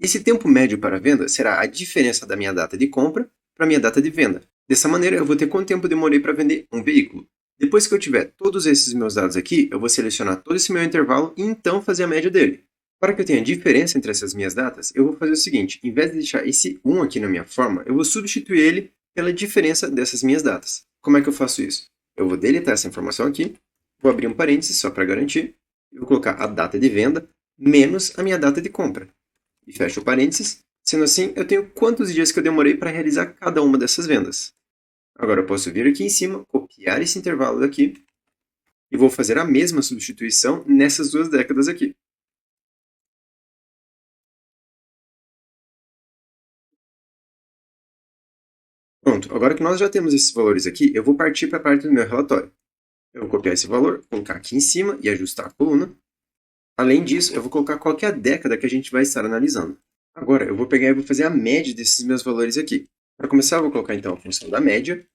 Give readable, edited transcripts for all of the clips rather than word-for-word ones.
Esse tempo médio para a venda será a diferença da minha data de compra para a minha data de venda. Dessa maneira, eu vou ter quanto tempo eu demorei para vender um veículo. Depois que eu tiver todos esses meus dados aqui, eu vou selecionar todo esse meu intervalo e então fazer a média dele. Para que eu tenha diferença entre essas minhas datas, eu vou fazer o seguinte: em vez de deixar esse 1 aqui na minha forma, eu vou substituir ele pela diferença dessas minhas datas. Como é que eu faço isso? Eu vou deletar essa informação aqui, vou abrir um parênteses só para garantir, e vou colocar a data de venda menos a minha data de compra. E fecho o parênteses. Sendo assim, eu tenho quantos dias que eu demorei para realizar cada uma dessas vendas. Agora eu posso vir aqui em cima, copiar esse intervalo daqui, e vou fazer a mesma substituição nessas duas décadas aqui. Pronto, agora que nós já temos esses valores aqui, eu vou partir para a parte do meu relatório. Eu vou copiar esse valor, colocar aqui em cima e ajustar a coluna. Além disso, eu vou colocar qual que é a década que a gente vai estar analisando. Agora, eu vou pegar e vou fazer a média desses meus valores aqui. Para começar, eu vou colocar então a função da média.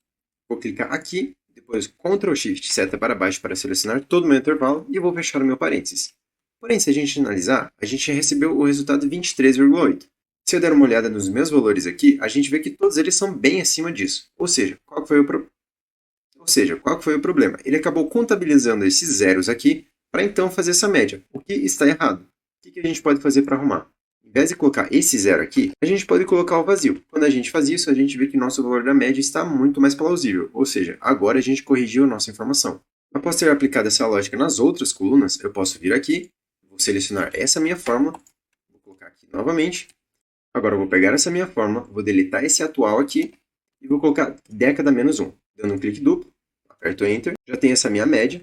Vou clicar aqui, depois Ctrl Shift seta para baixo para selecionar todo o meu intervalo e vou fechar o meu parênteses. Porém, se a gente analisar, a gente recebeu o resultado de 23,8. Se eu der uma olhada nos meus valores aqui, a gente vê que todos eles são bem acima disso. Ou seja, qual foi o problema? Ele acabou contabilizando esses zeros aqui para então fazer essa média, o que está errado. O que a gente pode fazer para arrumar? Em vez de colocar esse zero aqui, a gente pode colocar o vazio. Quando a gente faz isso, a gente vê que nosso valor da média está muito mais plausível, ou seja, agora a gente corrigiu a nossa informação. Após ter aplicado essa lógica nas outras colunas, eu posso vir aqui, vou selecionar essa minha fórmula, vou colocar aqui novamente. Agora eu vou pegar essa minha fórmula, vou deletar esse atual aqui e vou colocar década menos 1. Dando um clique duplo, aperto Enter, já tenho essa minha média.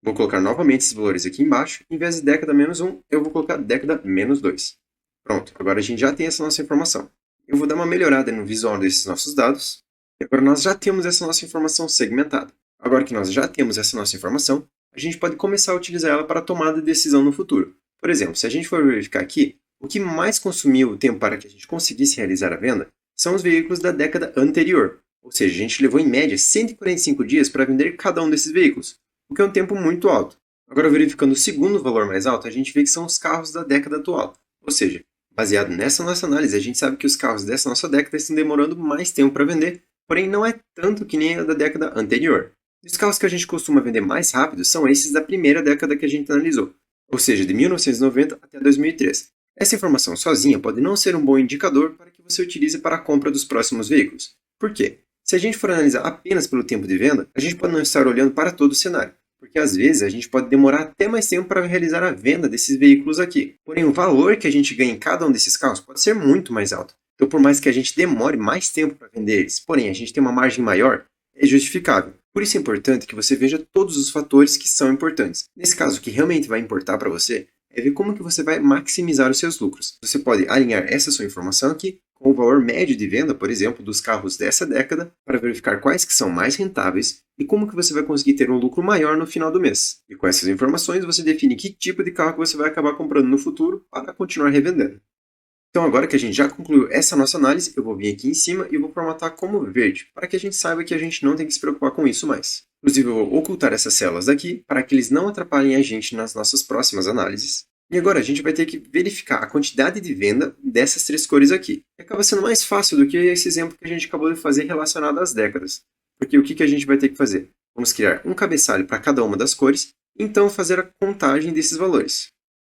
Vou colocar novamente esses valores aqui embaixo. Em vez de década menos 1, eu vou colocar década menos 2. Pronto, agora a gente já tem essa nossa informação. Eu vou dar uma melhorada no visual desses nossos dados. E agora nós já temos essa nossa informação segmentada. Agora que nós já temos essa nossa informação, a gente pode começar a utilizar ela para a tomada de decisão no futuro. Por exemplo, se a gente for verificar aqui, o que mais consumiu o tempo para que a gente conseguisse realizar a venda são os veículos da década anterior. Ou seja, a gente levou em média 145 dias para vender cada um desses veículos, o que é um tempo muito alto. Agora, verificando o segundo valor mais alto, a gente vê que são os carros da década atual. Ou seja, baseado nessa nossa análise, a gente sabe que os carros dessa nossa década estão demorando mais tempo para vender, porém não é tanto que nem a da década anterior. E os carros que a gente costuma vender mais rápido são esses da primeira década que a gente analisou, ou seja, de 1990 até 2003. Essa informação sozinha pode não ser um bom indicador para que você utilize para a compra dos próximos veículos. Por quê? Se a gente for analisar apenas pelo tempo de venda, a gente pode não estar olhando para todo o cenário, porque às vezes a gente pode demorar até mais tempo para realizar a venda desses veículos aqui. Porém, o valor que a gente ganha em cada um desses carros pode ser muito mais alto. Então, por mais que a gente demore mais tempo para vender eles, porém a gente tem uma margem maior, é justificável. Por isso é importante que você veja todos os fatores que são importantes. Nesse caso, o que realmente vai importar para você é ver como que você vai maximizar os seus lucros. Você pode alinhar essa sua informação aqui com o valor médio de venda, por exemplo, dos carros dessa década, para verificar quais que são mais rentáveis e como que você vai conseguir ter um lucro maior no final do mês. E com essas informações, você define que tipo de carro que você vai acabar comprando no futuro para continuar revendendo. Então, agora que a gente já concluiu essa nossa análise, eu vou vir aqui em cima e vou formatar como verde, para que a gente saiba que a gente não tem que se preocupar com isso mais. Inclusive, eu vou ocultar essas células daqui, para que eles não atrapalhem a gente nas nossas próximas análises. E agora a gente vai ter que verificar a quantidade de venda dessas três cores aqui. E acaba sendo mais fácil do que esse exemplo que a gente acabou de fazer relacionado às décadas. Porque o que a gente vai ter que fazer? Vamos criar um cabeçalho para cada uma das cores, e então fazer a contagem desses valores.